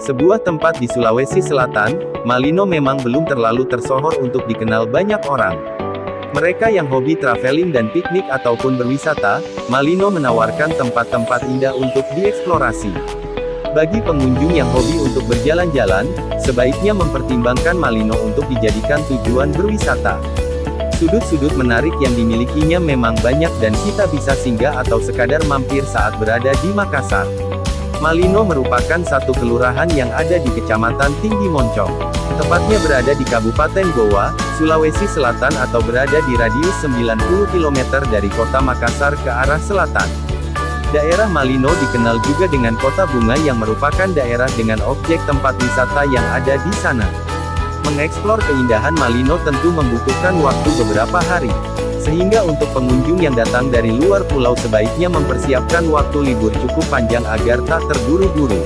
Sebuah tempat di Sulawesi Selatan, Malino memang belum terlalu tersohor untuk dikenal banyak orang. Mereka yang hobi traveling dan piknik ataupun berwisata, Malino menawarkan tempat-tempat indah untuk dieksplorasi. Bagi pengunjung yang hobi untuk berjalan-jalan, sebaiknya mempertimbangkan Malino untuk dijadikan tujuan berwisata. Sudut-sudut menarik yang dimilikinya memang banyak dan kita bisa singgah atau sekadar mampir saat berada di Makassar. Malino merupakan satu kelurahan yang ada di Kecamatan Tinggi Moncong. Tepatnya berada di Kabupaten Goa, Sulawesi Selatan atau berada di radius 90 km dari kota Makassar ke arah selatan. Daerah Malino dikenal juga dengan Kota Bunga yang merupakan daerah dengan objek tempat wisata yang ada di sana. Mengeksplor keindahan Malino tentu membutuhkan waktu beberapa hari. Sehingga untuk pengunjung yang datang dari luar pulau sebaiknya mempersiapkan waktu libur cukup panjang agar tak terburu-buru.